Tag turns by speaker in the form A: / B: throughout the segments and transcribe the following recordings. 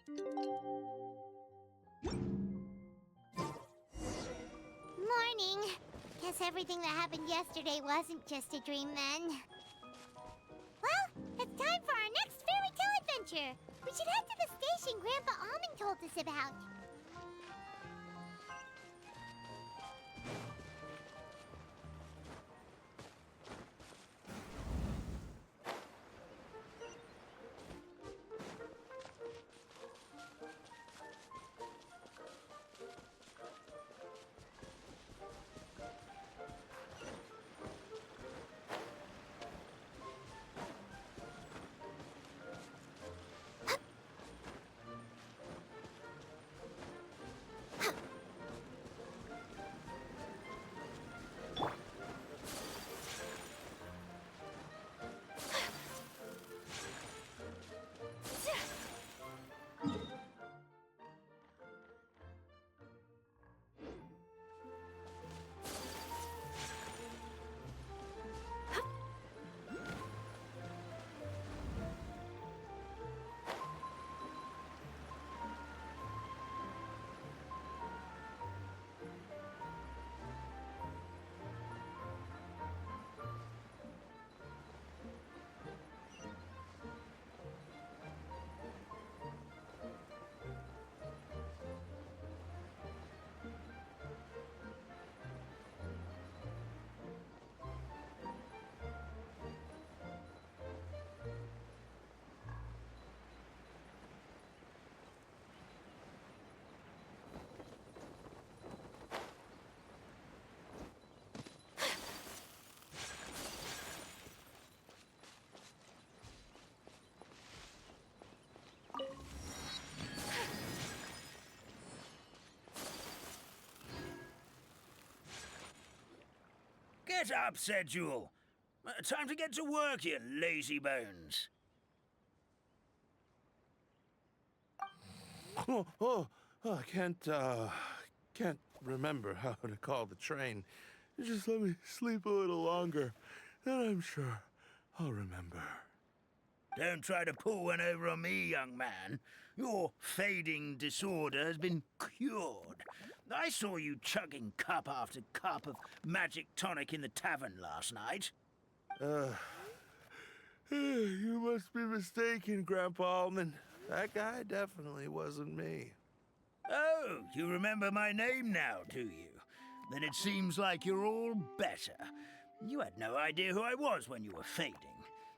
A: Morning. Guess everything that happened yesterday wasn't just a dream then. Well, it's time for our next fairy tale adventure. We should head to the station Grandpa Almond told us about.
B: Get up, said Jewel. Time to get to work, you lazy bones.
C: I can't remember how to call the train. Just let me sleep a little longer, then I'm sure I'll remember.
B: Don't try to pull one over on me, young man. Your fading disorder has been cured. I saw you chugging cup after cup of magic tonic in the tavern last night.
C: You must be mistaken, Grandpa Almond. That guy definitely wasn't me.
B: Oh, you remember my name now, do you? Then it seems like you're all better. You had no idea who I was when you were fading.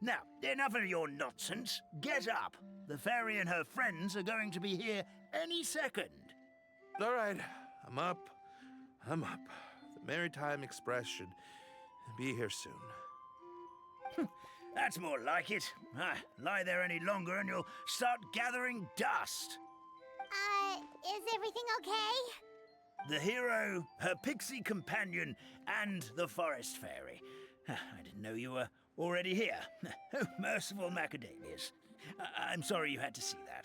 B: Now, enough of your nonsense. Get up. The fairy and her friends are going to be here any second.
C: All right, I'm up. The Maritime Express should be here soon.
B: That's more like it. Lie there any longer and you'll start gathering dust.
A: Is everything okay?
B: The hero, her pixie companion, and the forest fairy. I didn't know you were already here. Oh, merciful macadamias. I'm sorry you had to see that.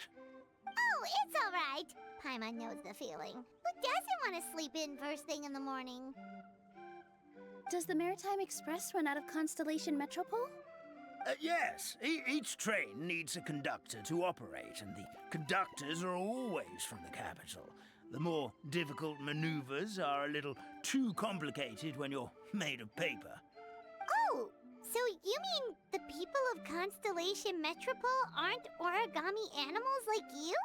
A: Oh, it's all right. Paimon knows the feeling. Who doesn't want to sleep in first thing in the morning?
D: Does the Maritime Express run out of Constellation Metropole?
B: Yes, each train needs a conductor to operate, and the conductors are always from the capital. The more difficult maneuvers are a little too complicated when you're made of paper.
A: Oh, so you mean the people of Constellation Metropole aren't origami animals like you?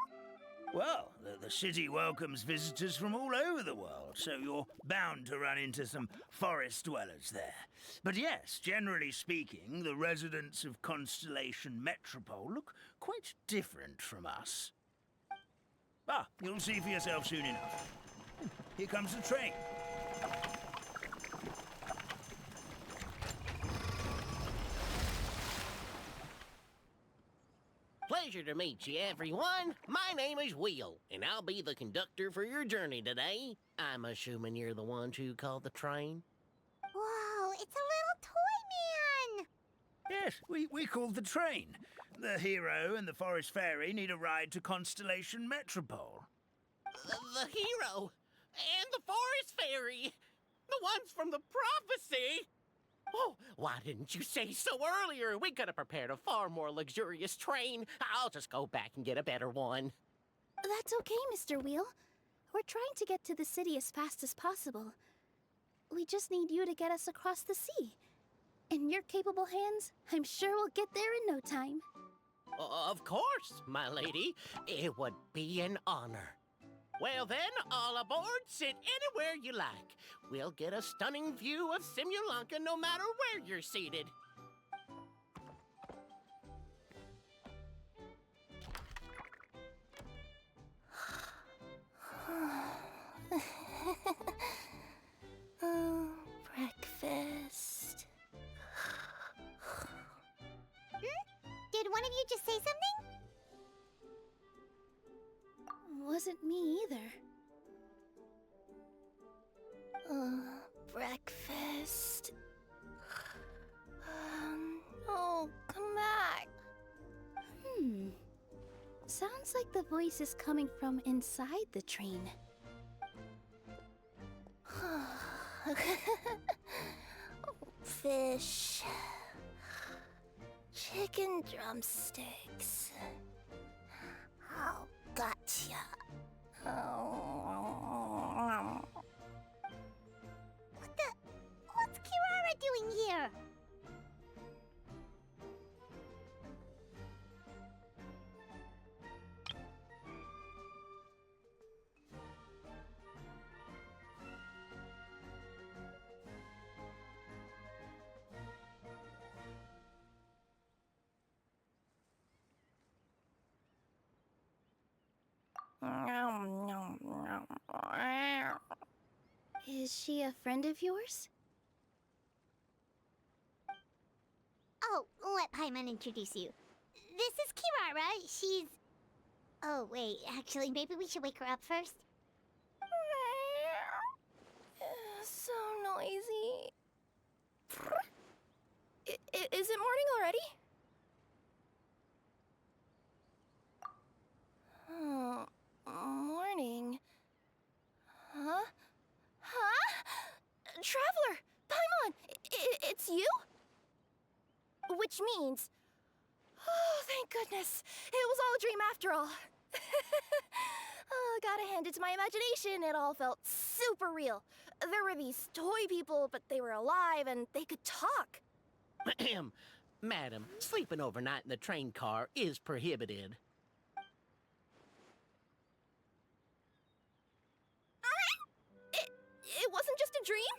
B: Well, the city welcomes visitors from all over the world, so you're bound to run into some forest dwellers there. But yes, generally speaking, the residents of Constellation Metropole look quite different from us. You'll see for yourself soon enough. Here comes the train.
E: Pleasure to meet you, everyone. My name is Will, and I'll be the conductor for your journey today. I'm assuming you're the ones who called the train?
A: Whoa, it's a little toy man!
B: Yes, we called the train. The hero and the forest fairy need a ride to Constellation Metropole.
E: The hero and the forest fairy, the ones from the prophecy. Oh, why didn't you say so earlier? We could have prepared a far more luxurious train. I'll just go back and get a better one.
D: That's okay, Mr. Wheel. We're trying to get to the city as fast as possible. We just need you to get us across the sea. In your capable hands, I'm sure we'll get there in no time.
E: Of course, my lady. It would be an honor. Well then, all aboard, sit anywhere you like. We'll get a stunning view of Simulanka no matter where you're seated.
D: Breakfast.
A: Did one of you just say something?
D: Wasn't me either.
F: Breakfast. Oh, come back.
D: Sounds like the voice is coming from inside the train.
F: Fish. Chicken drumsticks. Oh, gotcha.
A: What's Kirara doing here?
D: Is she a friend of yours?
A: Oh, let Paimon introduce you. This is Kirara. She's... Oh, wait. Actually, maybe we should wake her up first.
F: So noisy. Is it morning already? Oh, morning. Huh? Traveler! Paimon! It's you? Which means... Oh, thank goodness. It was all a dream after all. Oh, gotta hand it to my imagination. It all felt super real. There were these toy people, but they were alive and they could talk.
E: Ahem. Madam, sleeping overnight in the train car is prohibited.
F: It wasn't just a dream?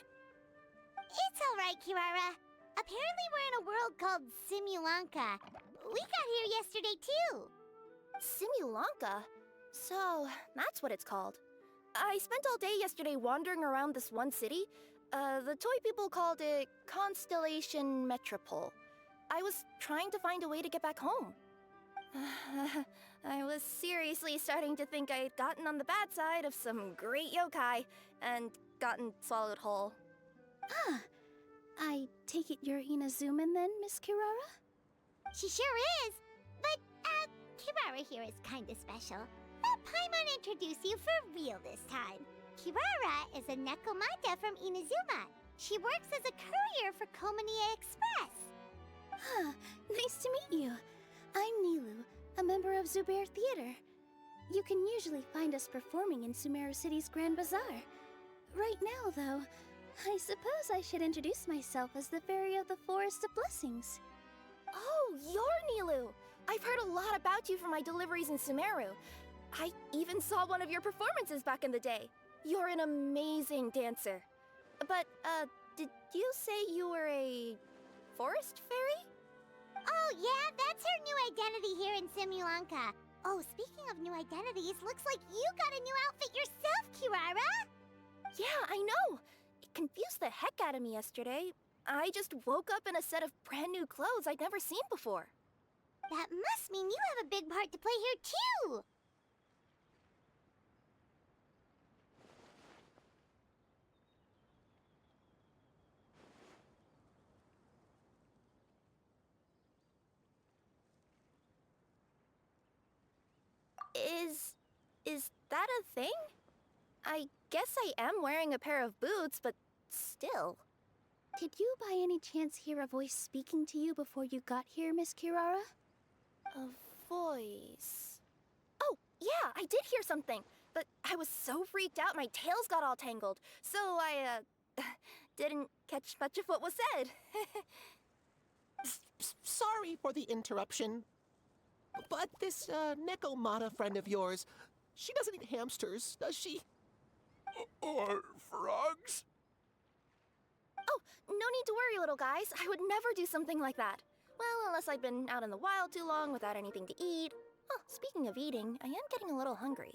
A: It's all right, Kirara. Apparently we're in a world called Simulanka. We got here yesterday, too.
F: Simulanka? So, that's what it's called. I spent all day yesterday wandering around this one city. The toy people called it Constellation Metropole. I was trying to find a way to get back home. I was seriously starting to think I'd gotten on the bad side of some great yokai and gotten swallowed whole.
D: I take it you're Inazuman then, Miss Kirara?
A: She sure is. But, Kirara here is kinda special. Let Paimon introduce you for real this time. Kirara is a Nekomata from Inazuma. She works as a courier for Komania Express.
D: Nice to meet you. I'm Nilou, a member of Zubair Theater. You can usually find us performing in Sumeru City's Grand Bazaar. Right now, though, I suppose I should introduce myself as the Fairy of the Forest of Blessings.
F: Oh, you're Nilou! I've heard a lot about you from my deliveries in Sumeru. I even saw one of your performances back in the day. You're an amazing dancer. But, did you say you were a forest fairy?
A: Oh, yeah, that's her new identity here in Simulanka. Oh, speaking of new identities, looks like you got a new outfit yourself, Kirara!
F: Yeah, I know! It confused the heck out of me yesterday. I just woke up in a set of brand new clothes I'd never seen before.
A: That must mean you have a big part to play here, too!
F: Is that a thing? I guess I am wearing a pair of boots, but still.
D: Did you by any chance hear a voice speaking to you before you got here, Miss Kirara?
F: A voice. Oh, Yeah, I did hear something, but I was so freaked out my tails got all tangled, so I, didn't catch much of what was said.
E: Sorry for the interruption, but this Nekomata friend of yours, she doesn't eat hamsters, does she?
C: Or frogs?
F: Oh, no need to worry, little guys. I would never do something like that. Well, unless I've been out in the wild too long without anything to eat. Oh, speaking of eating, I am getting a little hungry.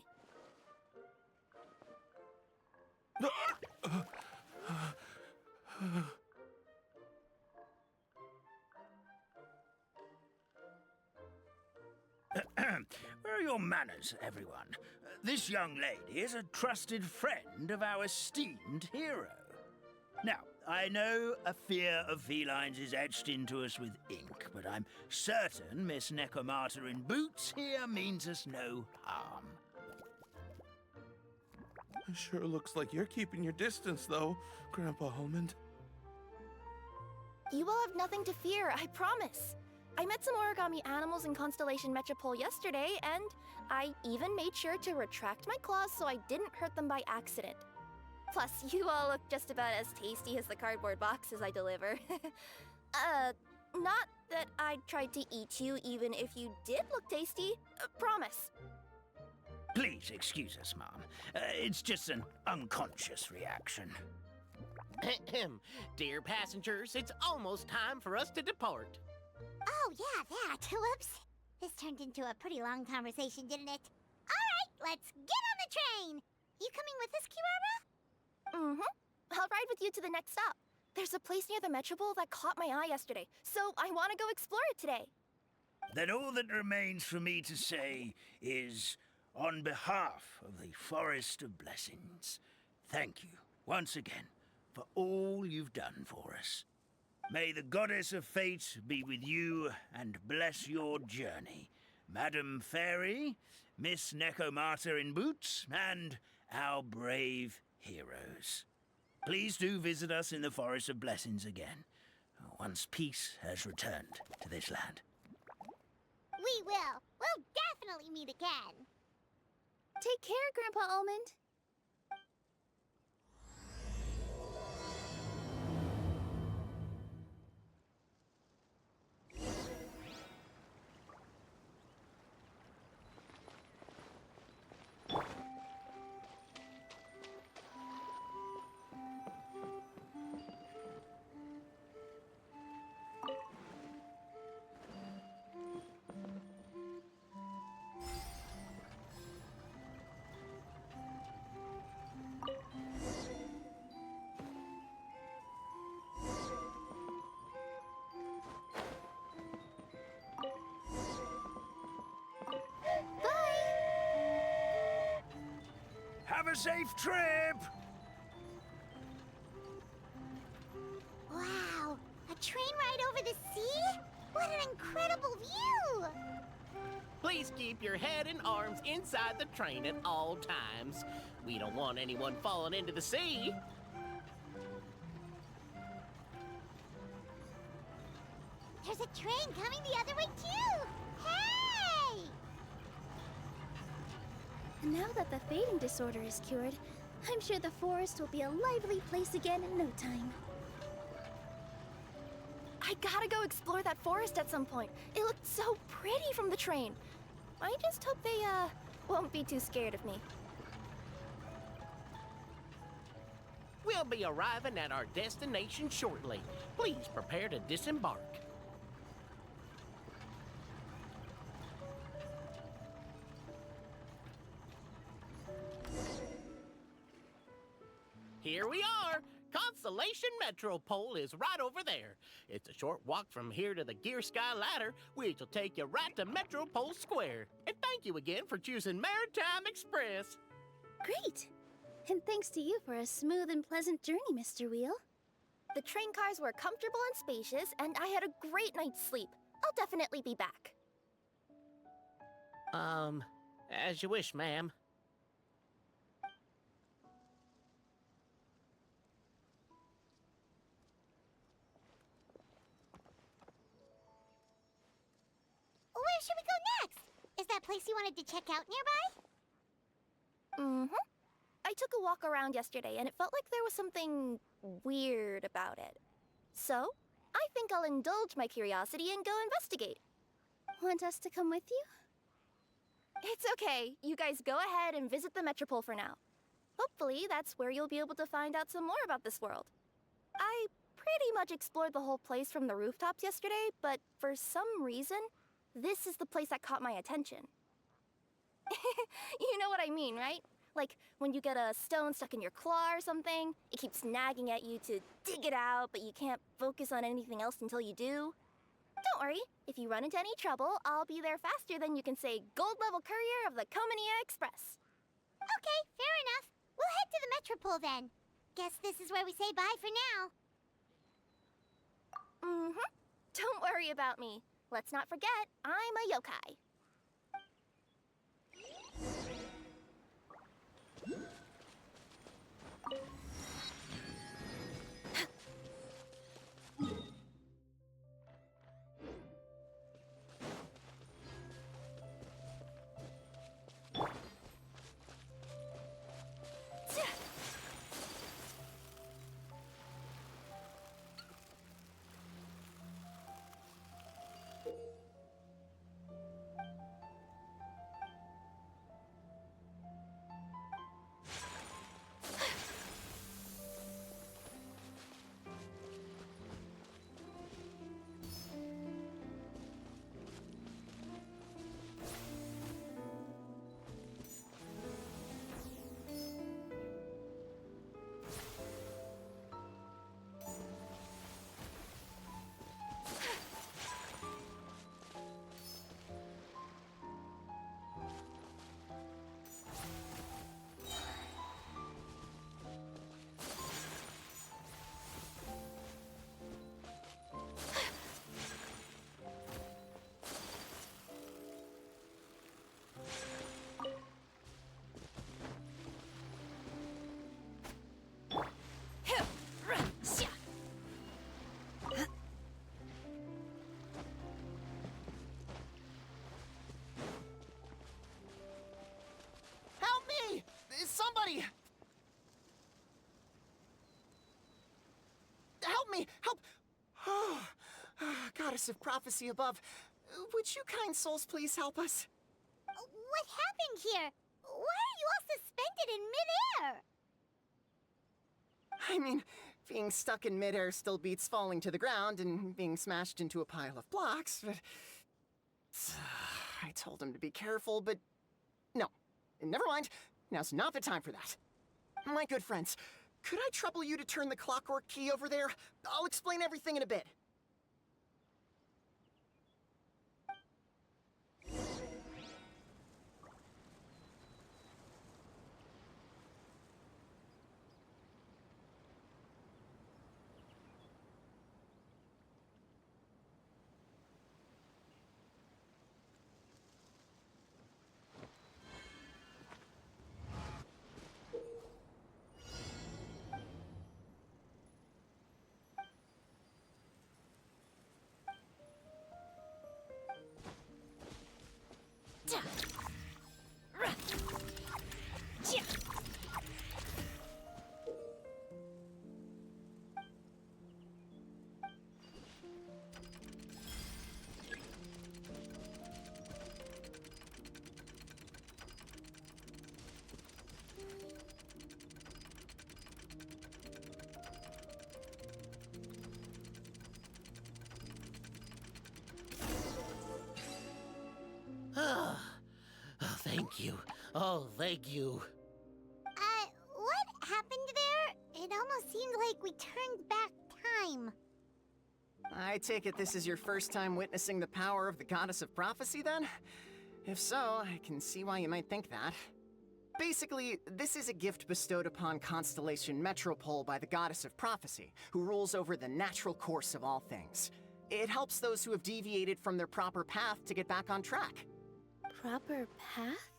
B: Where are your manners, everyone? This young lady is a trusted friend of our esteemed hero. Now, I know a fear of felines is etched into us with ink, but I'm certain Miss Nekomata in boots here means us no harm.
C: It sure looks like you're keeping your distance, though, Grandpa Almond.
F: You will have nothing to fear, I promise. I met some origami animals in Constellation Metropole yesterday, and I even made sure to retract my claws so I didn't hurt them by accident. Plus, you all look just about as tasty as the cardboard boxes I deliver. Not that I tried to eat you even if you did look tasty. Promise.
B: Please excuse us, Mom. It's just an unconscious reaction.
E: Ahem. Dear passengers, it's almost time for us to depart.
A: Oh, yeah, that. Whoops. This turned into a pretty long conversation, didn't it? All right, let's get on the train. You coming with us, Kirara?
F: Mm-hmm. I'll ride with you to the next stop. There's a place near the Metropole that caught my eye yesterday, so I want to go explore it today.
B: Then all that remains for me to say is, on behalf of the Forest of Blessings, thank you once again for all you've done for us. May the Goddess of Fate be with you and bless your journey, Madam Fairy, Miss Nekomata in boots, and our brave heroes. Please do visit us in the Forest of Blessings again, once peace has returned to this land.
A: We will. We'll definitely meet again.
D: Take care, Grandpa Almond.
B: Have a safe trip!
A: Wow, a train ride over the sea? What an incredible view!
E: Please keep your head and arms inside the train at all times. We don't want anyone falling into the sea.
A: There's a train coming the other way, too! Hey!
D: Now that the fading disorder is cured, I'm sure the forest will be a lively place again in no time.
F: I gotta go explore that forest at some point. It looked so pretty from the train. I just hope they, won't be too scared of me.
E: We'll be arriving at our destination shortly. Please prepare to disembark. Here we are! Constellation Metropole is right over there. It's a short walk from here to the Gear Sky Ladder, which will take you right to Metropole Square. And thank you again for choosing Maritime Express.
D: Great! And thanks to you for a smooth and pleasant journey, Mr. Wheel.
F: The train cars were comfortable and spacious, and I had a great night's sleep. I'll definitely be back.
E: As you wish, ma'am.
A: Where should we go next? Is that that place you wanted to check out nearby?
F: Mm-hmm. I took a walk around yesterday, and it felt like there was something weird about it. So, I think I'll indulge my curiosity and go investigate.
D: Want us to come with you?
F: It's okay. You guys go ahead and visit the Metropole for now. Hopefully, that's where you'll be able to find out some more about this world. I pretty much explored the whole place from the rooftops yesterday, but for some reason, this is the place that caught my attention. You know what I mean, right? Like, when you get a stone stuck in your claw or something, it keeps nagging at you to dig it out, but you can't focus on anything else until you do. Don't worry, if you run into any trouble, I'll be there faster than you can say gold-level courier of the Komania Express.
A: Okay, fair enough. We'll head to the Metropole then. Guess this is where we say bye for now.
F: Mm-hmm. Don't worry about me. Let's not forget, I'm a yokai.
E: Somebody! Help me! Help! Oh, Goddess of Prophecy above, would you kind souls please help us?
A: What happened here? Why are you all suspended in midair?
G: I mean, being stuck in midair still beats falling to the ground and being smashed into a pile of blocks, but... I told him to be careful, but... No. Never mind. Now's not the time for that. My good friends, could I trouble you to turn the clockwork key over there? I'll explain everything in a bit.
E: Oh, thank you. Oh, thank you.
A: What happened there? It almost seemed like we turned back time.
G: I take it this is your first time witnessing the power of the Goddess of Prophecy, then? If so, I can see why you might think that. Basically, this is a gift bestowed upon Constellation Metropole by the Goddess of Prophecy, who rules over the natural course of all things. It helps those who have deviated from their proper path to get back on track.
D: Proper path?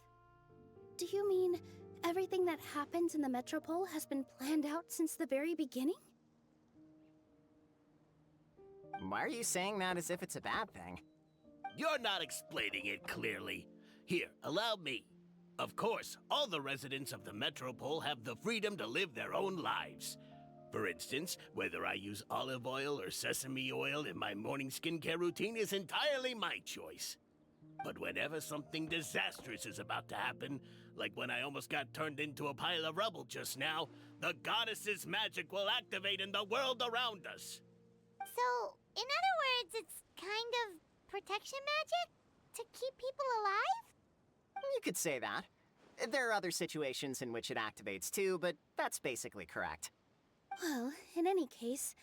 D: Do you mean everything that happens in the Metropole has been planned out since the very beginning?
G: Why are you saying that as if it's a bad thing?
B: You're not explaining it clearly.
E: Here, allow me. Of course, all the residents of the Metropole have the freedom to live their own lives. For instance, whether I use olive oil or sesame oil in my morning skincare routine is entirely my choice. But whenever something disastrous is about to happen, like when I almost got turned into a pile of rubble just now, the goddess's magic will activate in the world around us.
A: So, in other words, it's kind of protection magic? To keep people alive?
G: You could say that. There are other situations in which it activates too, but that's basically correct.
D: Well, in any case,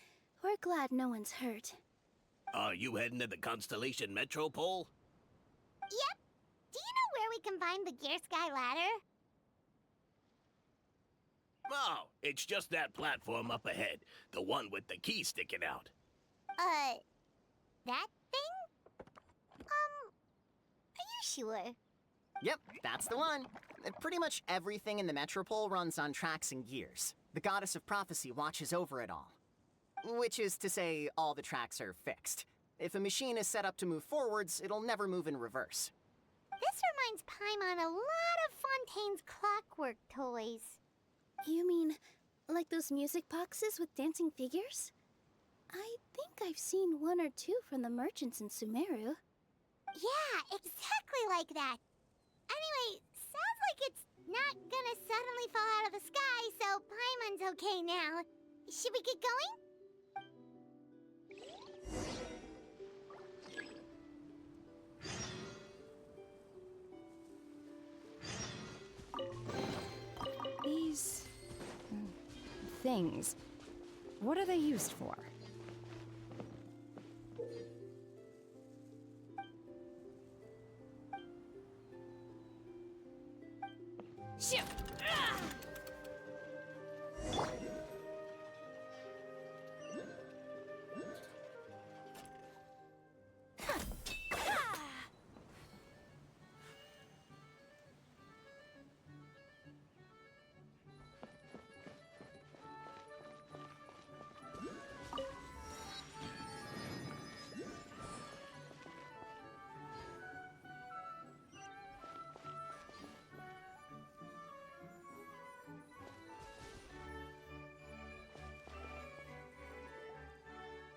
D: we're glad no one's hurt.
E: Are you heading to the Constellation Metropole?
A: Yep. Do you know where we can find the Gear Sky Ladder?
E: Oh, it's just that platform up ahead. The one with the key sticking out.
A: That thing? Are you sure?
G: Yep, that's the one. Pretty much everything in the Metropole runs on tracks and gears. The Goddess of Prophecy watches over it all. Which is to say, all the tracks are fixed. If a machine is set up to move forwards, it'll never move in reverse.
A: This reminds Paimon a lot of Fontaine's clockwork toys.
D: You mean, like those music boxes with dancing figures? I think I've seen one or two from the merchants in Sumeru.
A: Yeah, exactly like that. Anyway, sounds like it's not gonna suddenly fall out of the sky, so Paimon's okay now. Should we get going?
H: These things, what are they used for?
A: Shoot!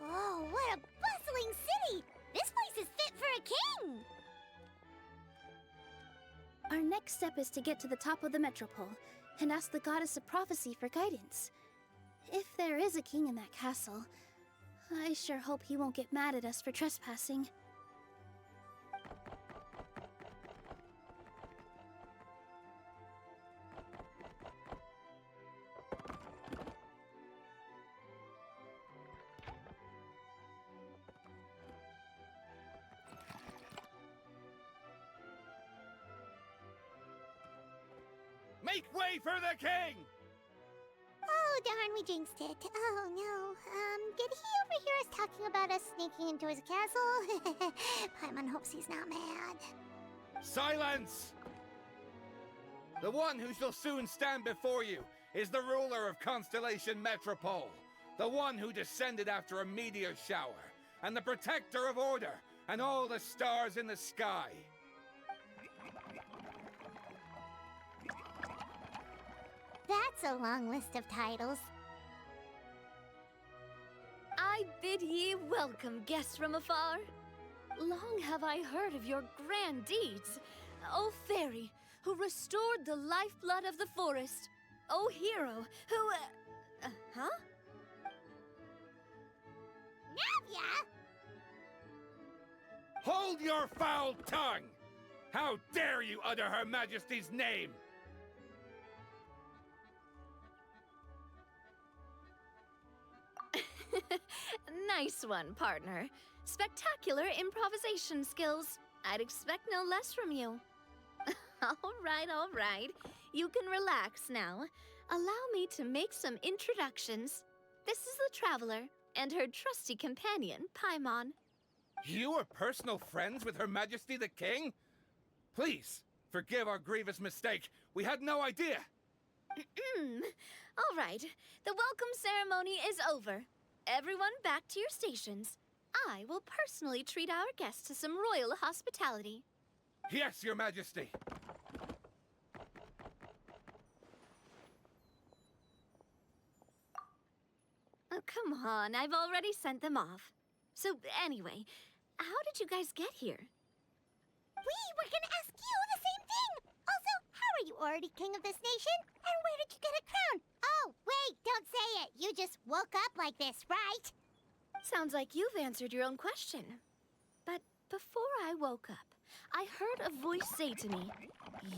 A: Oh, what a bustling city! This place is fit for a king!
D: Our next step is to get to the top of the Metropole and ask the Goddess of Prophecy for guidance. If there is a king in that castle, I sure hope he won't get mad at us for trespassing.
C: Make way for the king!
A: Oh, darn, we jinxed it. Oh, no. Did he overhear us talking about us sneaking into his castle? Paimon hopes he's not mad.
C: Silence! The one who shall soon stand before you is the ruler of Constellation Metropole, the one who descended after a meteor shower, and the protector of order and all the stars in the sky.
A: That's a long list of titles.
I: I bid ye welcome, guests from afar. Long have I heard of your grand deeds. O fairy, who restored the lifeblood of the forest. O hero, who... huh?
A: Navia!
C: Hold your foul tongue! How dare you utter Her Majesty's name!
I: Nice one, partner. Spectacular improvisation skills. I'd expect no less from you. All right. You can relax now. Allow me to make some introductions. This is the Traveler and her trusty companion, Paimon.
C: You are personal friends with Her Majesty the King? Please, forgive our grievous mistake. We had no idea.
I: All right. The welcome ceremony is over. Everyone back to your stations. I will personally treat our guests to some royal hospitality.
C: Yes, Your Majesty.
I: Oh, come on, I've already sent them off. So, anyway, how did you guys get here?
A: We were gonna ask you the same thing! Also, how are you already king of this nation? And where did you get a crown? Oh, wait, don't say it! You just woke up like this, right?
I: Sounds like you've answered your own question. But before I woke up, I heard a voice say to me,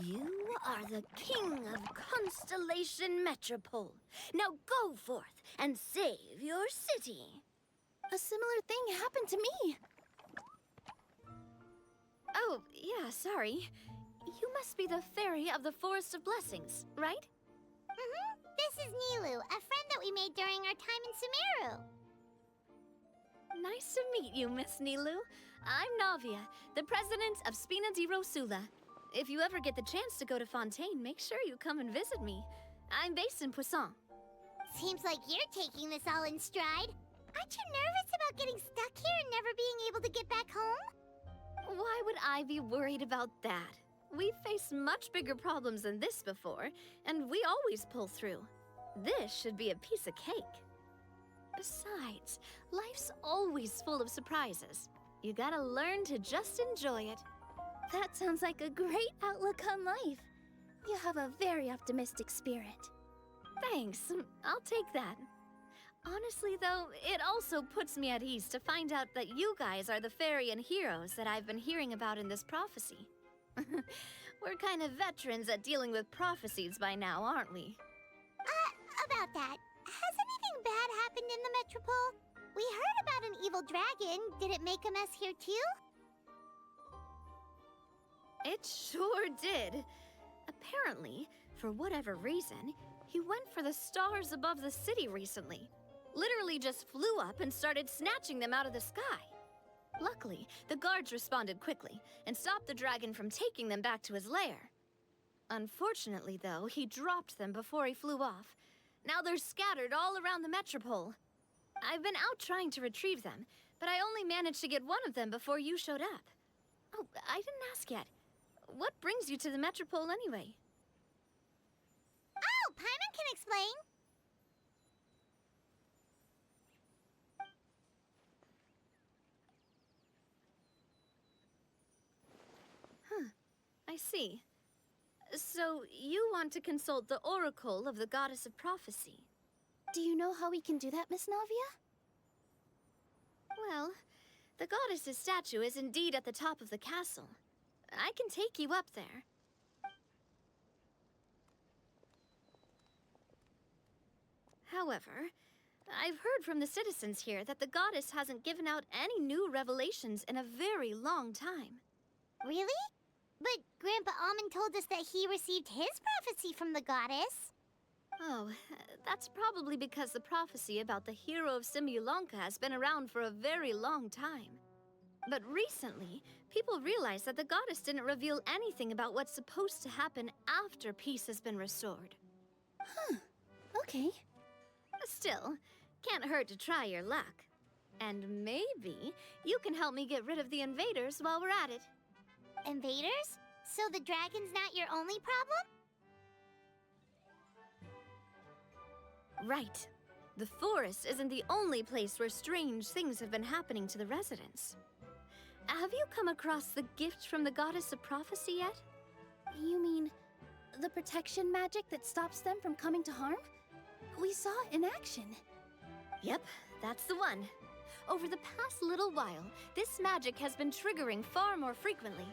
I: "You are the king of Constellation Metropole. Now go forth and save your city."
D: A similar thing happened to me.
I: Oh, yeah, sorry. You must be the fairy of the Forest of Blessings, right?
A: This is Nilou, a friend that we made during our time in Sumeru.
I: Nice to meet you, Miss Nilou. I'm Navia, the president of Spina di Rosula. If you ever get the chance to go to Fontaine, make sure you come and visit me. I'm based in Poisson.
A: Seems like you're taking this all in stride. Aren't you nervous about getting stuck here and never being able to get back home?
I: Why would I be worried about that? We've faced much bigger problems than this before, and we always pull through. This should be a piece of cake. Besides, life's always full of surprises. You gotta learn to just enjoy it.
D: That sounds like a great outlook on life. You have a very optimistic spirit.
I: Thanks, I'll take that. Honestly, though, it also puts me at ease to find out that you guys are the fairy and heroes that I've been hearing about in this prophecy. We're kind of veterans at dealing with prophecies by now, aren't we?
A: About that, has anything bad happened in the Metropole? We heard about an evil dragon. Did it make a mess here too?
I: It sure did. Apparently, for whatever reason, he went for the stars above the city recently. Literally just flew up and started snatching them out of the sky. Luckily, the guards responded quickly and stopped the dragon from taking them back to his lair. Unfortunately, though, he dropped them before he flew off. Now they're scattered all around the Metropole. I've been out trying to retrieve them, but I only managed to get one of them before you showed up. Oh, I didn't ask yet. What brings you to the Metropole anyway?
A: Oh, Paimon can explain.
I: I see. So, you want to consult the Oracle of the Goddess of Prophecy?
D: Do you know how we can do that, Miss Navia?
I: Well, the goddess's statue is indeed at the top of the castle. I can take you up there. However, I've heard from the citizens here that the goddess hasn't given out any new revelations in a very long time.
A: Really? But Grandpa Almond told us that he received his prophecy from the goddess.
I: Oh, that's probably because the prophecy about the hero of Simulanka has been around for a very long time. But recently, people realized that the goddess didn't reveal anything about what's supposed to happen after peace has been restored.
D: Okay.
I: Still, can't hurt to try your luck. And maybe you can help me get rid of the invaders while we're at it.
A: Invaders? So the dragon's not your only problem?
I: Right. The forest isn't the only place where strange things have been happening to the residents. Have you come across the gift from the Goddess of Prophecy yet?
D: You mean the protection magic that stops them from coming to harm? We saw it in action.
I: Yep, that's the one. Over the past little while, this magic has been triggering far more frequently.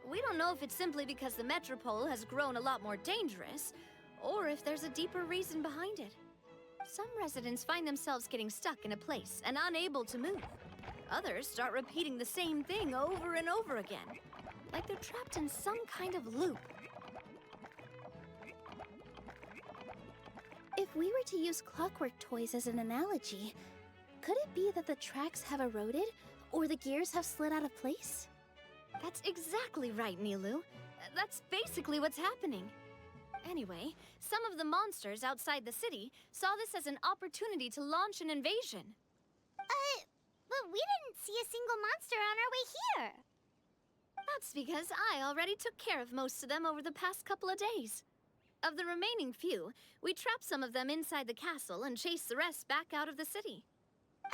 I: We don't know if it's simply because the Metropole has grown a lot more dangerous, or if there's a deeper reason behind it. Some residents find themselves getting stuck in a place and unable to move. Others start repeating the same thing over and over again, like they're trapped in some kind of loop.
D: If we were to use clockwork toys as an analogy, could it be that the tracks have eroded, or the gears have slid out of place?
I: That's exactly right, Nilou. That's basically what's happening. Anyway, some of the monsters outside the city saw this as an opportunity to launch an invasion.
A: But we didn't see a single monster on our way here.
I: That's because I already took care of most of them over the past couple of days. Of the remaining few, we trapped some of them inside the castle and chased the rest back out of the city.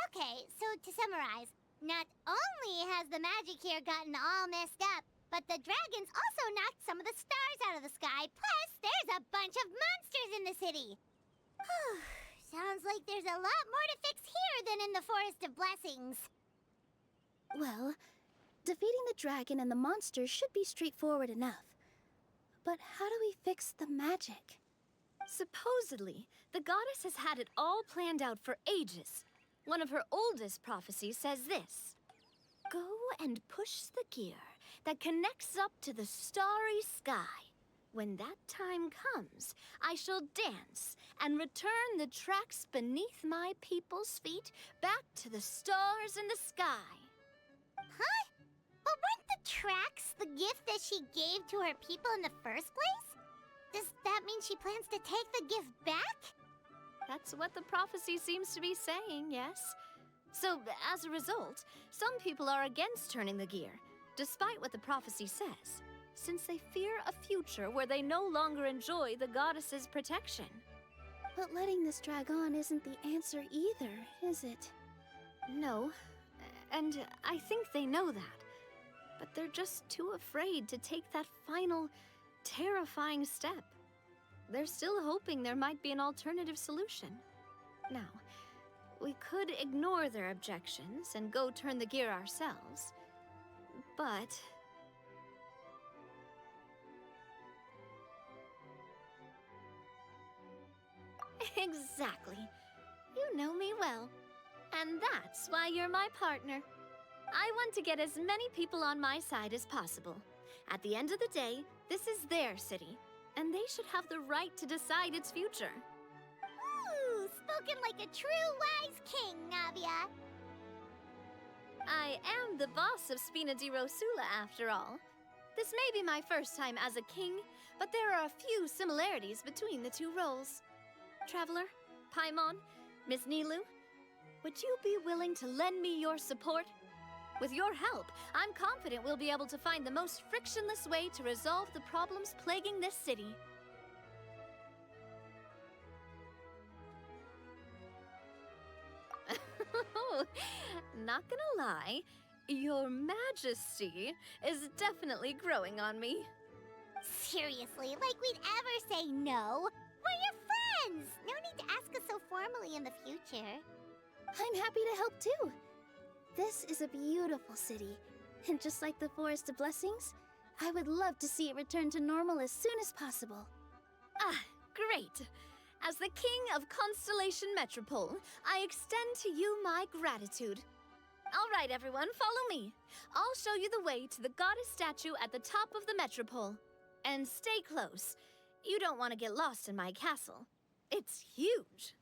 A: Okay, so to summarize, not only has the magic here gotten all messed up, but the dragons also knocked some of the stars out of the sky, plus there's a bunch of monsters in the city. Sounds like there's a lot more to fix here than in the Forest of Blessings.
D: Well, defeating the dragon and the monsters should be straightforward enough. But how do we fix the magic?
I: Supposedly, the goddess has had it all planned out for ages. One of her oldest prophecies says this: "Go and push the gear that connects up to the starry sky. When that time comes, I shall dance and return the tracks beneath my people's feet back to the stars in the sky."
A: Huh? But weren't the tracks the gift that she gave to her people in the first place? Does that mean she plans to take the gift back?
I: That's what the prophecy seems to be saying, yes. So, as a result, some people are against turning the gear, despite what the prophecy says, since they fear a future where they no longer enjoy the goddess's protection.
D: But letting this drag on isn't the answer either, is it?
I: No, and I think they know that. But they're just too afraid to take that final, terrifying step. They're still hoping there might be an alternative solution. Now, we could ignore their objections and go turn the gear ourselves, but... Exactly. You know me well. And that's why you're my partner. I want to get as many people on my side as possible. At the end of the day, this is their city, and they should have the right to decide its future.
A: Ooh, spoken like a true wise king, Navia.
I: I am the boss of Spina di Rosula, after all. This may be my first time as a king, but there are a few similarities between the two roles. Traveler, Paimon, Miss Nilou, would you be willing to lend me your support? With your help, I'm confident we'll be able to find the most frictionless way to resolve the problems plaguing this city. Not gonna lie, Your Majesty is definitely growing on me.
A: Seriously, like we'd ever say no. We're your friends! No need to ask us so formally in the future.
D: I'm happy to help too. This is a beautiful city, and just like the Forest of Blessings, I would love to see it return to normal as soon as possible.
I: Ah, great. As the King of Constellation Metropole, I extend to you my gratitude. All right, everyone, follow me. I'll show you the way to the goddess statue at the top of the Metropole. And stay close. You don't want to get lost in my castle. It's huge.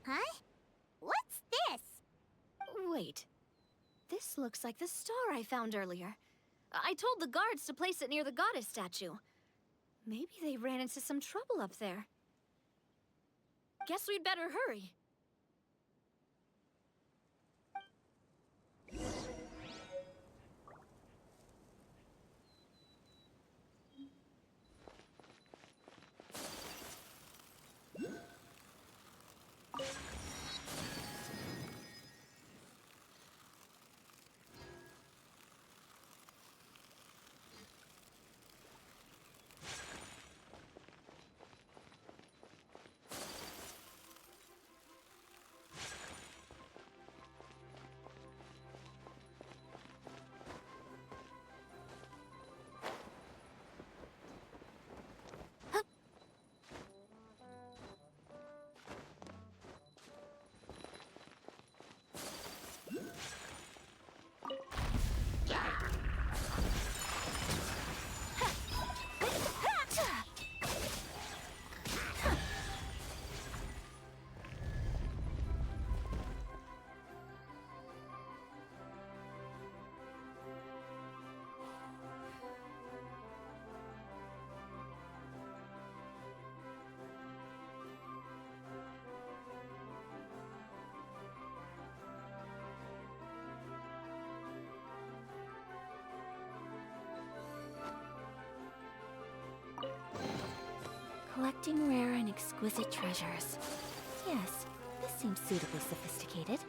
A: Huh? What's this?
I: Wait. This looks like the star I found earlier. I told the guards to place it near the goddess statue. Maybe they ran into some trouble up there. Guess we'd better hurry. Collecting rare and exquisite treasures. Yes, this seems suitably sophisticated.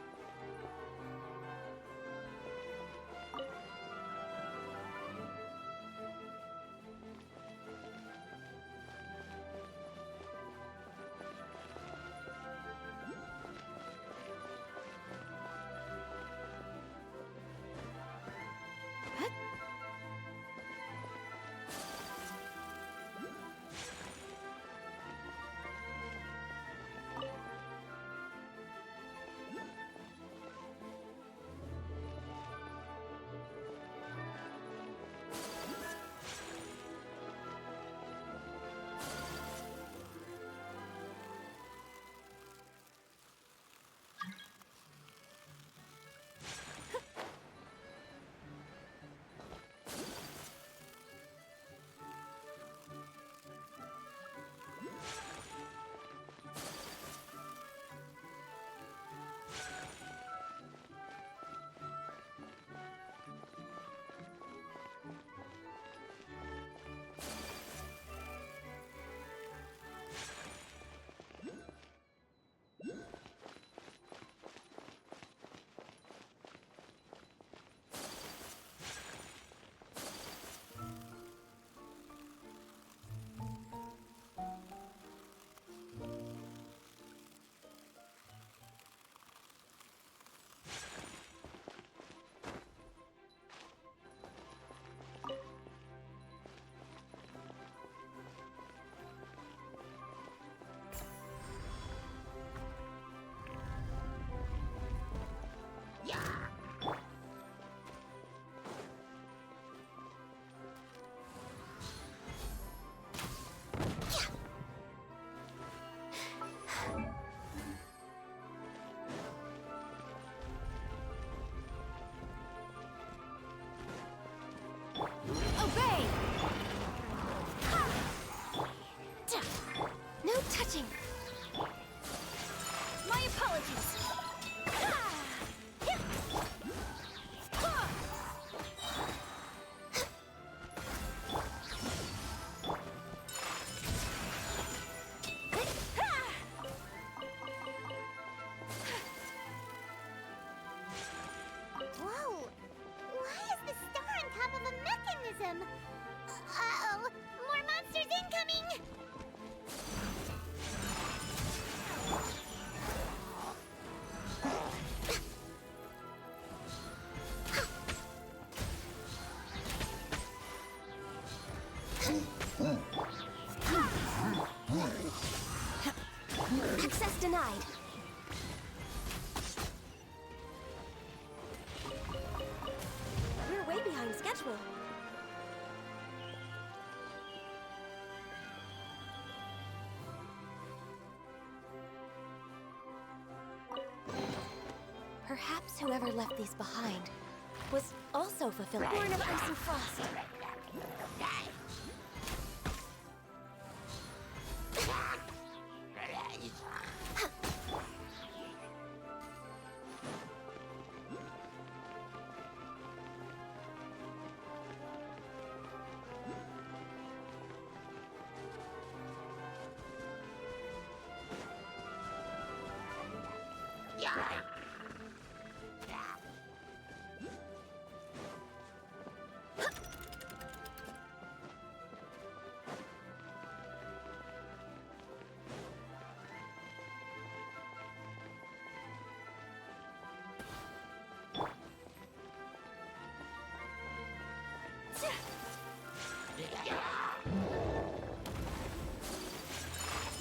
F: Obey! No touching! My apologies!
A: Whoa! Why is the star on top of a mechanism? Uh-oh! More monsters incoming!
F: Access denied. We're way behind schedule. Perhaps whoever left these behind was also fulfilling. Born of ice and frost.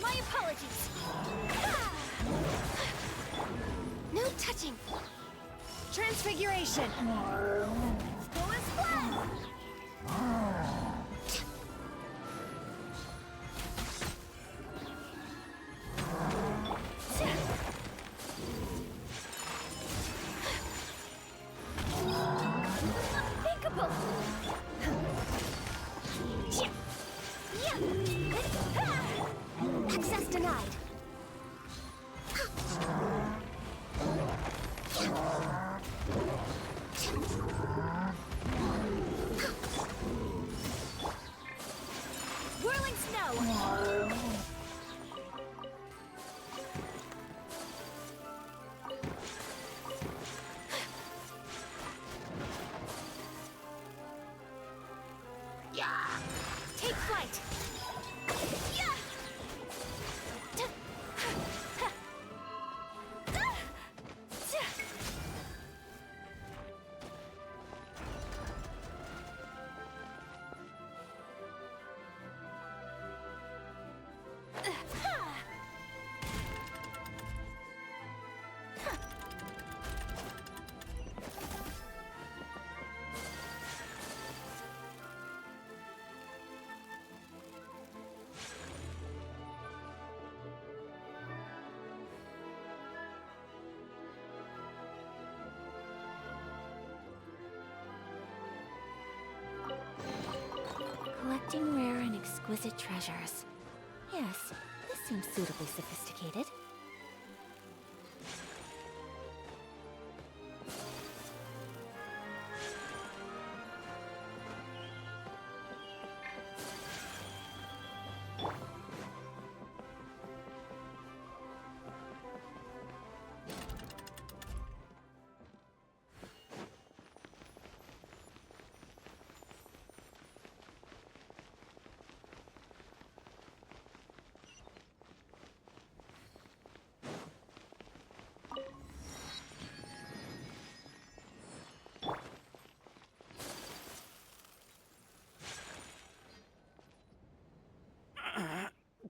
F: My apologies. No touching. Transfiguration. Go and splat. Unthinkable. Access denied. Whirling snow.
I: Collecting rare and exquisite treasures. Yes, this seems suitably sophisticated.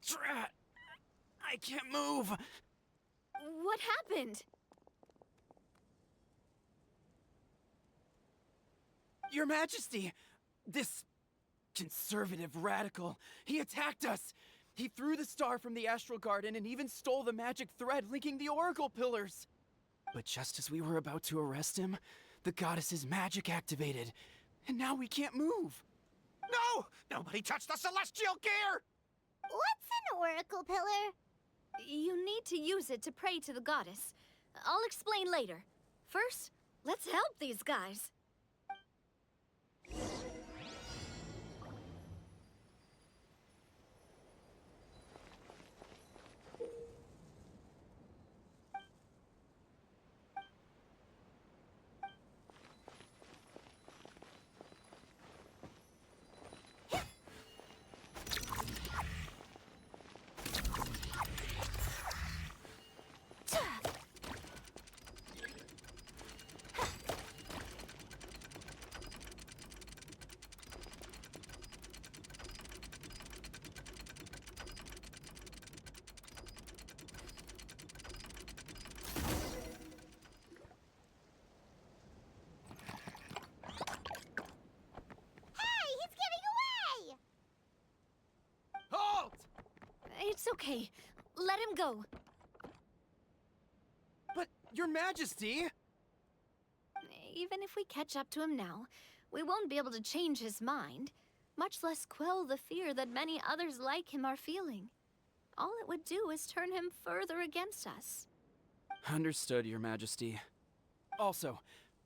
G: Drat! I can't move!
I: What happened?
G: Your Majesty! This conservative radical, he attacked us! He threw the star from the Astral Garden and even stole the magic thread linking the Oracle Pillars! But just as we were about to arrest him, the goddess's magic activated, and now we can't move! No! Nobody touch the celestial gear!
A: What's an oracle pillar?
I: You need to use it to pray to the goddess. I'll explain later. First, let's help these guys. It's okay. Let him go.
G: But, Your Majesty!
I: Even if we catch up to him now, we won't be able to change his mind, much less quell the fear that many others like him are feeling. All it would do is turn him further against us.
G: Understood, Your Majesty. Also,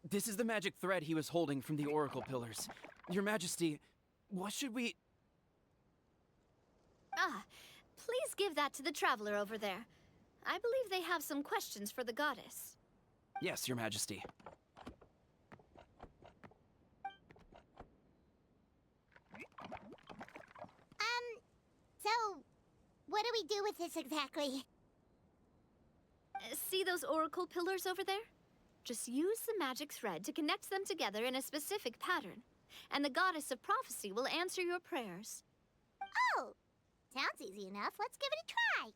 G: this is the magic thread he was holding from the Oracle Pillars. Your Majesty, what should we...
I: Ah, please give that to the traveler over there. I believe they have some questions for the goddess.
G: Yes, Your Majesty.
A: So, what do we do with this exactly?
I: See those oracle pillars over there? Just use the magic thread to connect them together in a specific pattern, and the goddess of prophecy will answer your prayers.
A: Oh, sounds easy enough. Let's give it a try.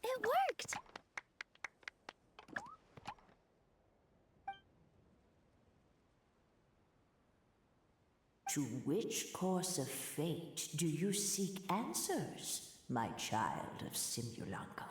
I: It worked!
J: To which course of fate do you seek answers, my child of Simulanka?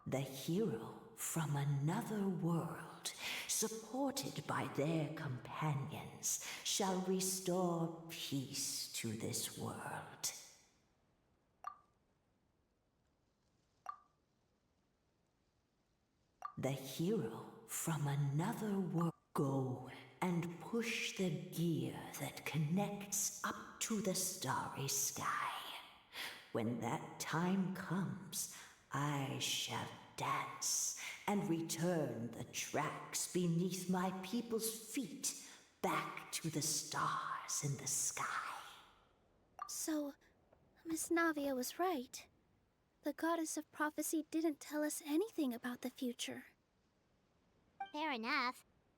J: The hero from another world, supported by their companions, shall restore peace to this world. the hero from another world. Go and push the gear that connects up to the starry sky. When that time comes, I shall dance and return the tracks beneath my people's feet back to the stars in the sky.
D: So, Miss Navia was right. The goddess of prophecy didn't tell us anything about the future.
A: Fair enough.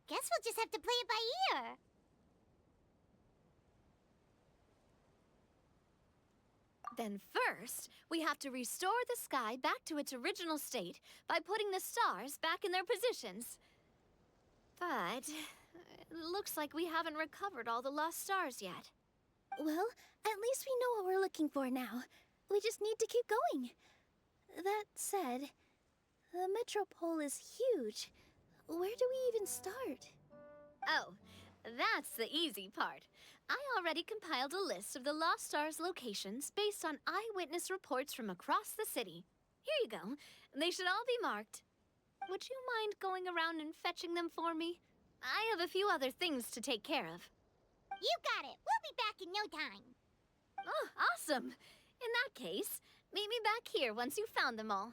A: Guess we'll just have to play it by ear.
I: Then first, we have to restore the sky back to its original state by putting the stars back in their positions. But it looks like we haven't recovered all the lost stars yet.
D: Well, at least we know what we're looking for now. We just need to keep going. That said, the metropole is huge. Where do we even start?
I: Oh, that's the easy part. I already compiled a list of the Lost Stars locations based on eyewitness reports from across the city. Here you go. They should all be marked. Would you mind going around and fetching them for me? I have a few other things to take care of.
A: You got it. We'll be back in no time.
I: Oh, awesome. In that case, meet me back here once you've found them all.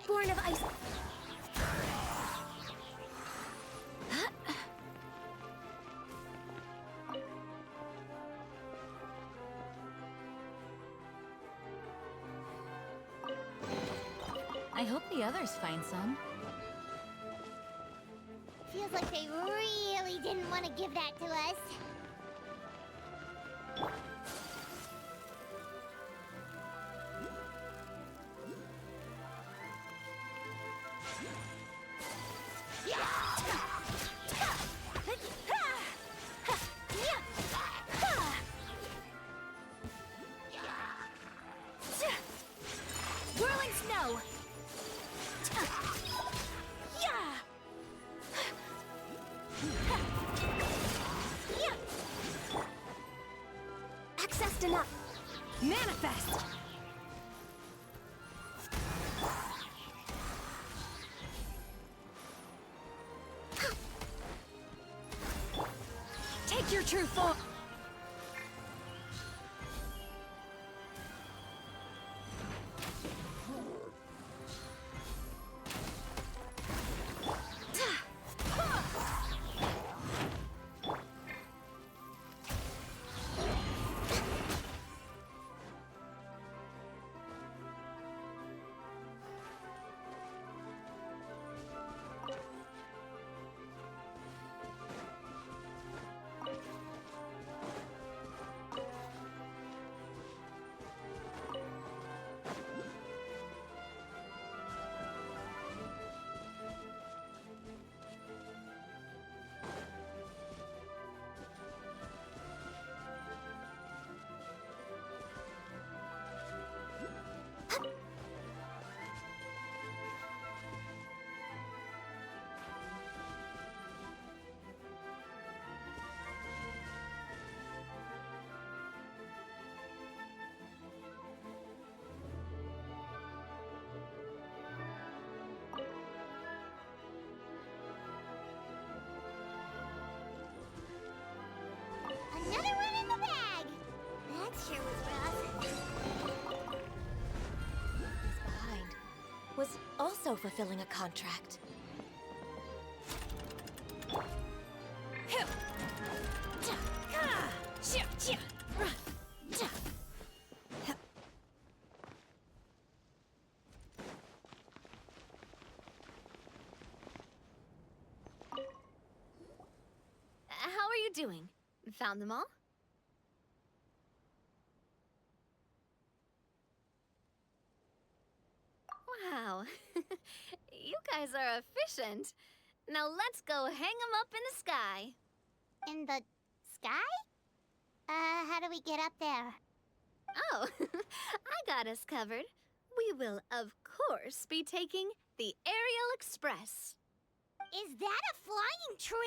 D: Born of ice.
K: I hope the others find some.
A: Feels like they really didn't want to give that to us.
F: Whirling snow! Yeah! Accessed enough! Manifest! Take your true form!
A: Another one in the bag! That sure was rough.
F: Who's behind was also fulfilling a contract.
I: How are you doing? Found them all? Wow. You guys are efficient. Now let's go hang them up in the sky.
A: In the sky? How do we get up there?
I: Oh, I got us covered. We will, of course, be taking the Aerial Express.
A: Is that a flying train?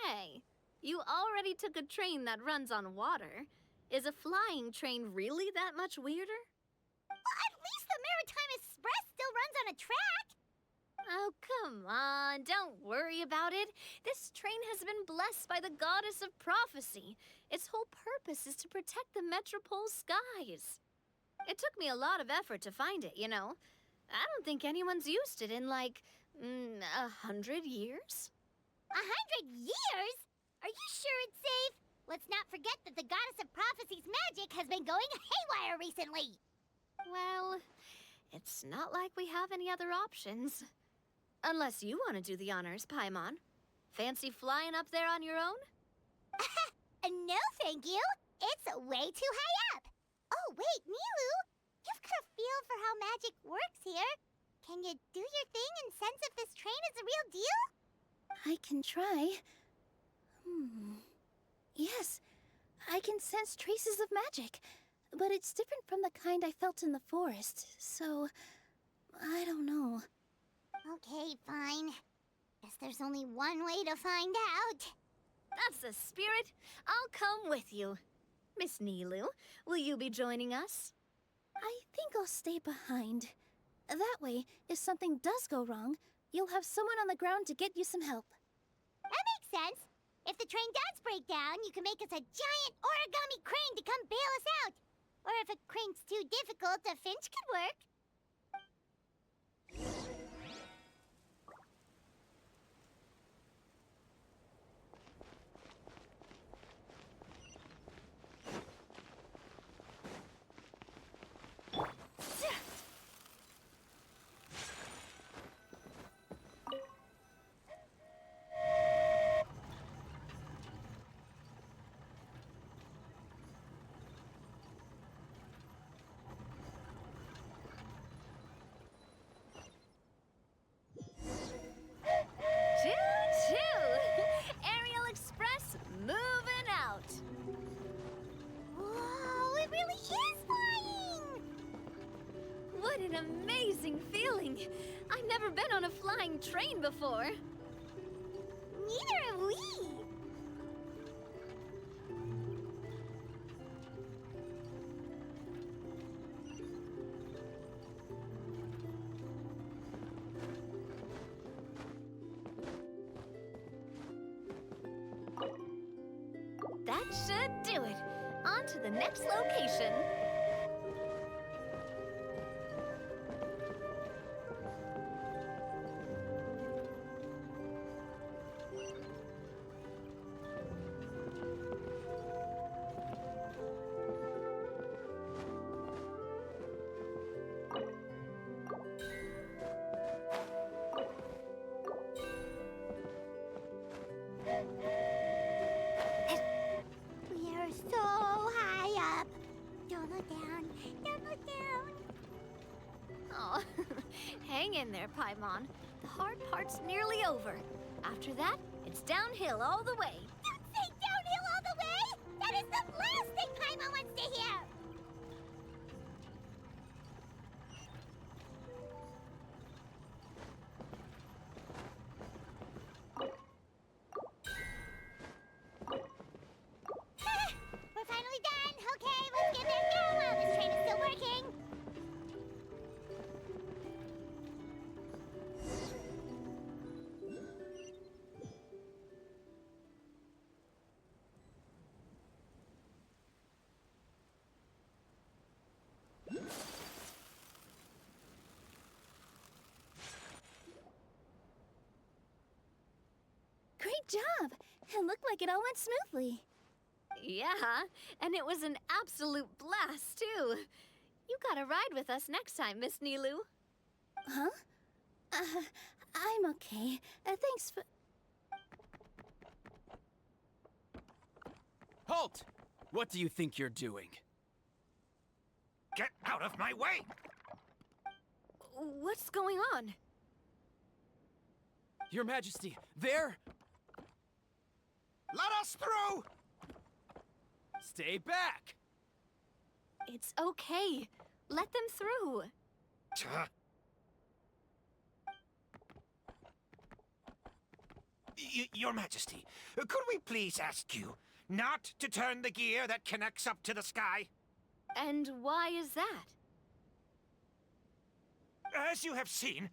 I: Hey, you already took a train that runs on water. Is a flying train really that much weirder?
A: Well, at least the Maritime Express still runs on a track.
I: Oh, come on, don't worry about it. This train has been blessed by the goddess of prophecy. Its whole purpose is to protect the Metropole skies. It took me a lot of effort to find it, you know. I don't think anyone's used it in, like, 100 years?
A: 100 years? Are you sure it's safe? Let's not forget that the goddess of prophecy's magic has been going haywire recently.
I: Well, it's not like we have any other options. Unless you want to do the honors, Paimon. Fancy flying up there on your own?
A: No, thank you. It's way too high up. Oh, wait, Nilou. You've got a feel for how magic works here. Can you do your thing and sense if this train is the real deal?
D: I can try. Yes, I can sense traces of magic, but it's different from the kind I felt in the forest, so I don't know.
A: Okay, fine. Guess there's only one way to find out.
I: That's the spirit. I'll come with you. Miss Nilou, will you be joining us?
D: I think I'll stay behind. That way, if something does go wrong, you'll have someone on the ground to get you some help.
A: That makes sense. If the train does break down, you can make us a giant origami crane to come bail us out. Or if a crane's too difficult, a finch could work.
I: flying train before.
A: Neither have we.
I: That should do it. On to the next location.
A: We are so high up. Don't look down. Don't look down.
I: Oh, hang in there, Paimon. The hard part's nearly over. After that, it's downhill all the way.
A: Don't say downhill all the way. That is the last thing Paimon wants to hear. We're finally done. Okay, let's get back down while this train is still working.
D: Great job! It looked like it all went smoothly.
I: Yeah, and it was an absolute blast, too. You gotta ride with us next time, Miss Nilou.
D: Huh? I'm okay. Thanks for...
L: Halt! What do you think you're doing?
E: Get out of my way!
I: What's going on?
L: Your Majesty, there!
E: Let us through!
L: Stay back!
I: It's okay. Let them through.
E: Your Majesty, could we please ask you not to turn the gear that connects up to the sky?
I: And why is that?
E: As you have seen,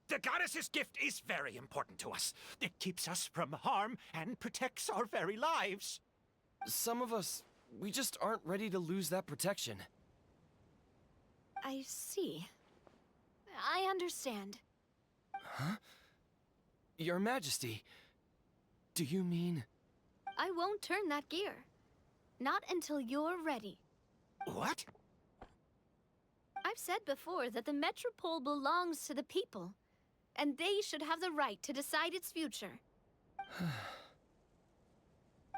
E: the goddess's gift is very important to us. It keeps us from harm and protects our very lives.
L: Some of us, we just aren't ready to lose that protection.
I: I see. I understand.
L: Huh? Your Majesty, do you mean...
I: I won't turn that gear. Not until you're ready.
E: What?
I: I've said before that the Metropole belongs to the people, and they should have the right to decide its future.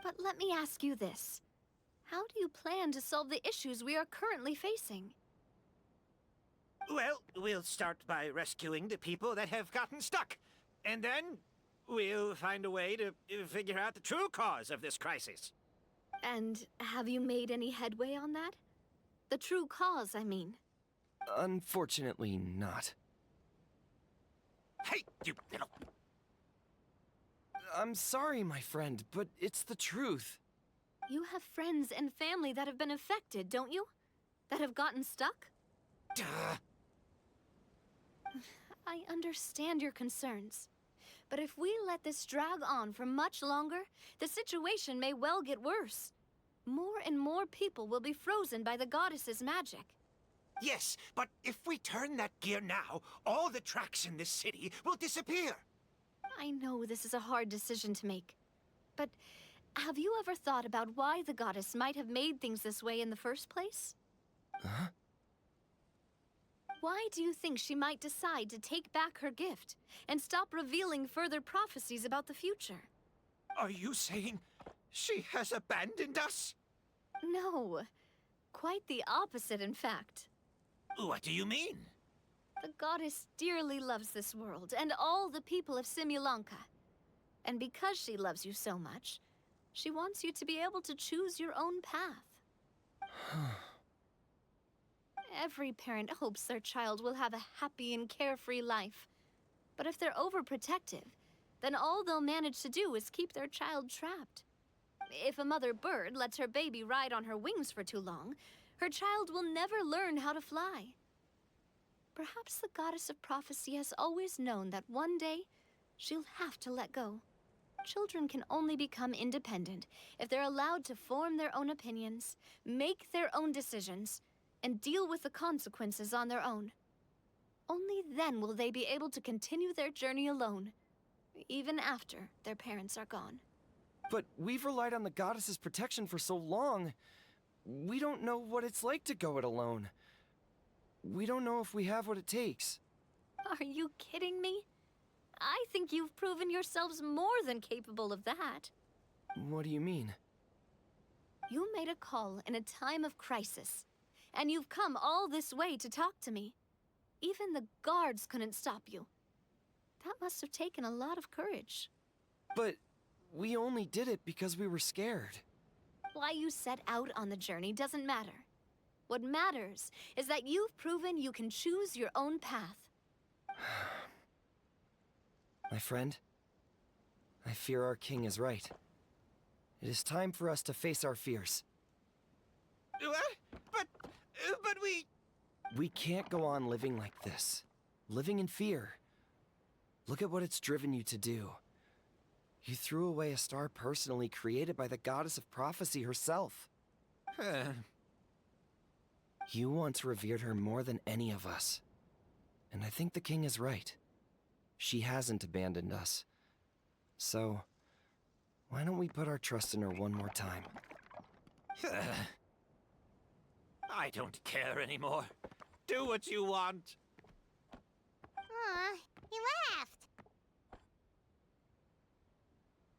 I: But let me ask you this. How do you plan to solve the issues we are currently facing?
E: Well, we'll start by rescuing the people that have gotten stuck. And then we'll find a way to figure out the true cause of this crisis.
I: And have you made any headway on that? The true cause, I mean.
L: Unfortunately not.
E: Hey, you little...
L: I'm sorry, my friend, but it's the truth.
I: You have friends and family that have been affected, don't you? That have gotten stuck?
E: Duh.
I: I understand your concerns. But if we let this drag on for much longer, the situation may well get worse. More and more people will be frozen by the goddess's magic.
E: Yes, but if we turn that gear now, all the tracks in this city will disappear.
I: I know this is a hard decision to make. But have you ever thought about why the goddess might have made things this way in the first place?
L: Huh?
I: Why do you think she might decide to take back her gift and stop revealing further prophecies about the future?
E: Are you saying she has abandoned us?
I: No. Quite the opposite, in fact.
E: What do you mean?
I: The goddess dearly loves this world and all the people of Simulanka. And because she loves you so much, she wants you to be able to choose your own path. Every parent hopes their child will have a happy and carefree life. But if they're overprotective, then all they'll manage to do is keep their child trapped. If a mother bird lets her baby ride on her wings for too long, her child will never learn how to fly. Perhaps the goddess of prophecy has always known that one day she'll have to let go. Children can only become independent if they're allowed to form their own opinions, make their own decisions, and deal with the consequences on their own. Only then will they be able to continue their journey alone, even after their parents are gone.
L: But we've relied on the goddess's protection for so long. We don't know what it's like to go it alone. We don't know if we have what it takes.
I: Are you kidding me? I think you've proven yourselves more than capable of that.
L: What do you mean?
I: You made a call in a time of crisis, and you've come all this way to talk to me. Even the guards couldn't stop you. That must have taken a lot of courage.
L: But we only did it because we were scared.
I: Why you set out on the journey doesn't matter. What matters is that you've proven you can choose your own path.
L: My friend, I fear our king is right. It is time for us to face our fears.
E: But we...
L: We can't go on living like this. Living in fear. Look at what it's driven you to do. You threw away a star personally created by the goddess of prophecy herself. You once revered her more than any of us. And I think the king is right. She hasn't abandoned us. So, why don't we put our trust in her one more time?
E: I don't care anymore. Do what you want.
A: Aw, he laughed.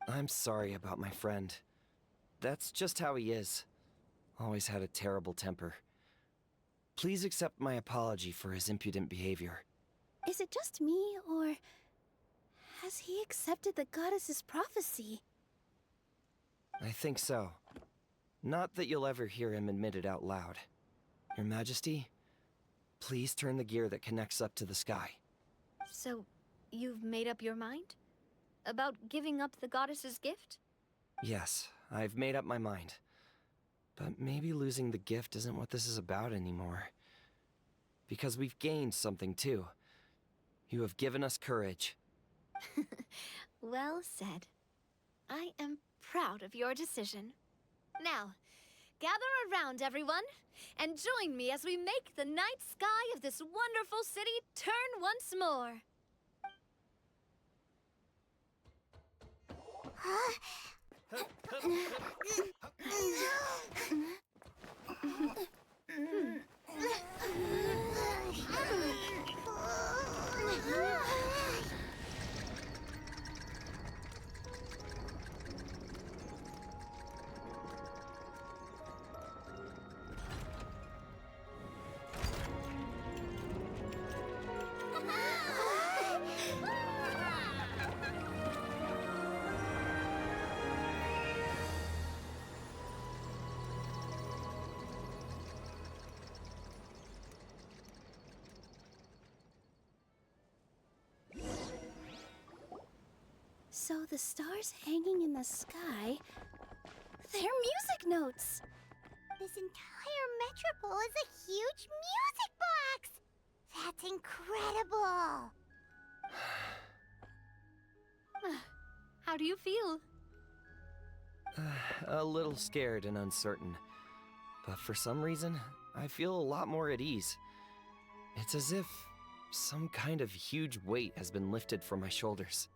L: I'm sorry about my friend. That's just how he is. Always had a terrible temper. Please accept my apology for his impudent behavior.
D: Is it just me, or has he accepted the goddess's prophecy?
L: I think so. Not that you'll ever hear him admit it out loud. Your Majesty, please turn the gear that connects up to the sky.
I: So, you've made up your mind? About giving up the goddess's gift?
L: Yes, I've made up my mind. But maybe losing the gift isn't what this is about anymore. Because we've gained something too. You have given us courage.
I: Well said. I am proud of your decision. Now, gather around, everyone, and join me as we make the night sky of this wonderful city turn once more.
D: So the stars hanging in the sky, they're music notes.
A: This entire metropole is a huge music box! That's incredible!
I: How do you feel?
L: A little scared and uncertain. But for some reason, I feel a lot more at ease. It's as if some kind of huge weight has been lifted from my shoulders.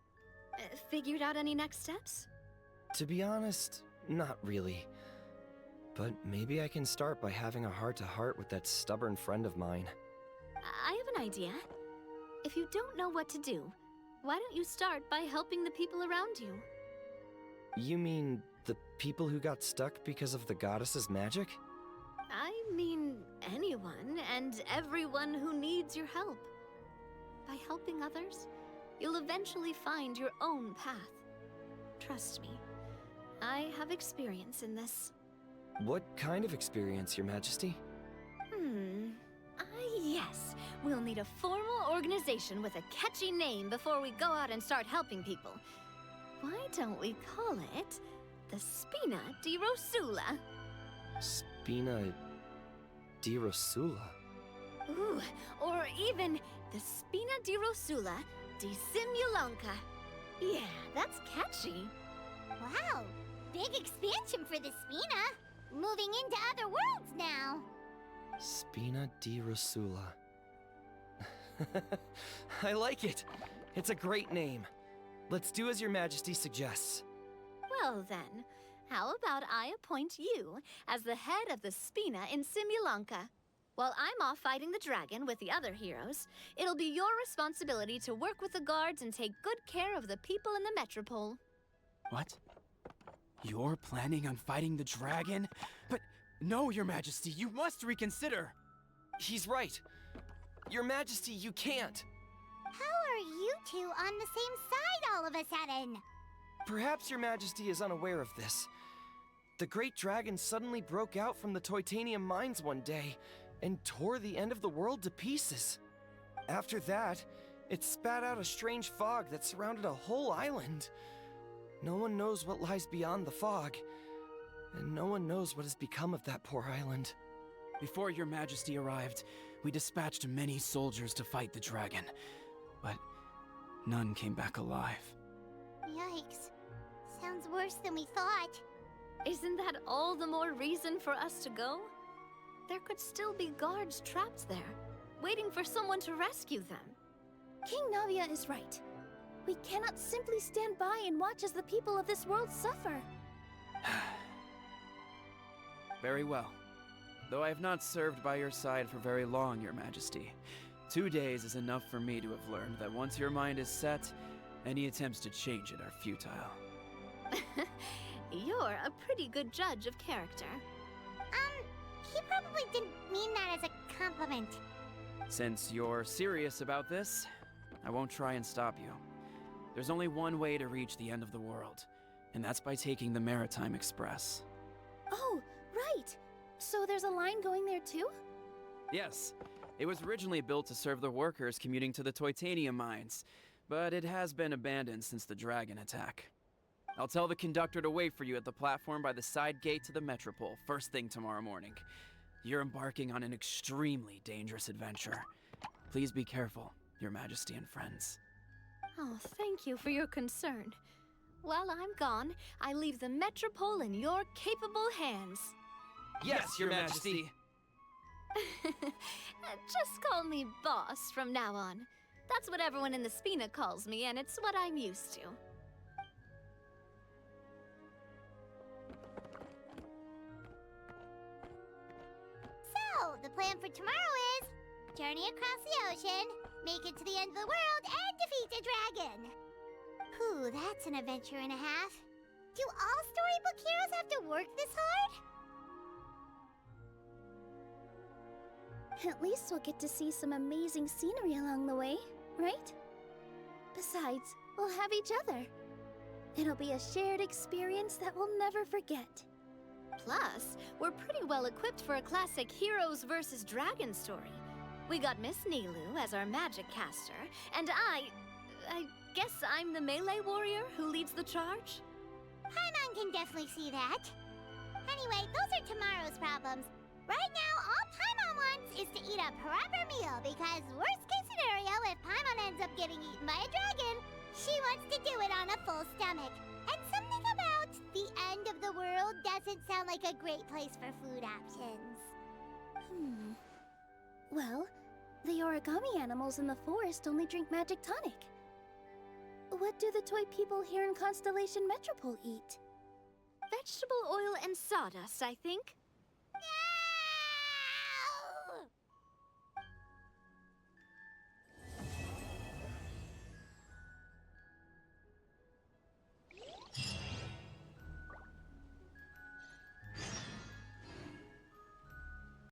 I: Figured out any next steps?
L: To be honest, not really. But maybe I can start by having a heart-to-heart with that stubborn friend of mine.
I: I have an idea. If you don't know what to do, why don't you start by helping the people around you?
L: You mean the people who got stuck because of the goddess's magic?
I: I mean anyone and everyone who needs your help. By helping others, you'll eventually find your own path. Trust me, I have experience in this.
L: What kind of experience, Your Majesty?
I: Yes. we'll need a formal organization with a catchy name before we go out and start helping people. Why don't we call it the Spina di Rosula?
L: Spina di Rosula?
I: Ooh, or even the Spina di Rosula di Simulonca. Yeah, that's catchy.
A: Wow, big expansion for the Spina. Moving into other worlds now.
L: Spina di Rosula. I like it. It's a great name. Let's do as Your Majesty suggests.
I: Well then, how about I appoint you as the head of the Spina in Simulonca? While I'm off fighting the dragon with the other heroes, it'll be your responsibility to work with the guards and take good care of the people in the Metropole.
M: What? You're planning on fighting the dragon? But no, Your Majesty, you must reconsider!
L: He's right. Your Majesty, you can't.
A: How are you two on the same side all of a sudden?
L: Perhaps Your Majesty is unaware of this. The great dragon suddenly broke out from the Titanium mines one day and tore the end of the world to pieces. After that, it spat out a strange fog that surrounded a whole island. No one knows what lies beyond the fog, and no one knows what has become of that poor island.
M: Before Your Majesty arrived, we dispatched many soldiers to fight the dragon, but none came back alive.
A: Yikes. Sounds worse than we thought.
I: Isn't that all the more reason for us to go? There could still be guards trapped there, waiting for someone to rescue them.
D: King Navia is right. We cannot simply stand by and watch as the people of this world suffer.
M: Very well. Though I have not served by your side for very long, Your Majesty, 2 days is enough for me to have learned that once your mind is set, any attempts to change it are futile.
I: You're a pretty good judge of character.
A: He probably didn't mean that as a compliment.
M: Since you're serious about this, I won't try and stop you. There's only one way to reach the end of the world, and that's by taking the Maritime Express.
D: Oh, right! So there's a line going there too?
M: Yes, it was originally built to serve the workers commuting to the Titanium mines, but it has been abandoned since the dragon attack. I'll tell the conductor to wait for you at the platform by the side gate to the Metropole first thing tomorrow morning. You're embarking on an extremely dangerous adventure. Please be careful, Your Majesty and friends.
I: Oh, thank you for your concern. While I'm gone, I leave the Metropole in your capable hands.
L: Yes, Your Majesty.
I: Just call me boss from now on. That's what everyone in the Spina calls me, and it's what I'm used to.
A: So, the plan for tomorrow is journey across the ocean, make it to the end of the world, and defeat a dragon. Whew, that's an adventure and a half. Do all storybook heroes have to work this hard?
D: At least we'll get to see some amazing scenery along the way, right? Besides, we'll have each other. It'll be a shared experience that we'll never forget.
I: Plus, we're pretty well equipped for a classic heroes versus dragons story. We got Miss Nilou as our magic caster, and I guess I'm the melee warrior who leads the charge?
A: Paimon can definitely see that. Anyway, those are tomorrow's problems. Right now, all Paimon wants is to eat a proper meal, because worst case scenario, if Paimon ends up getting eaten by a dragon, she wants to do it on a full stomach. And something about the end of the world doesn't sound like a great place for food options.
D: Well, the origami animals in the forest only drink magic tonic. What do the toy people here in Constellation Metropole eat?
I: Vegetable oil and sawdust, I think.
A: Yeah,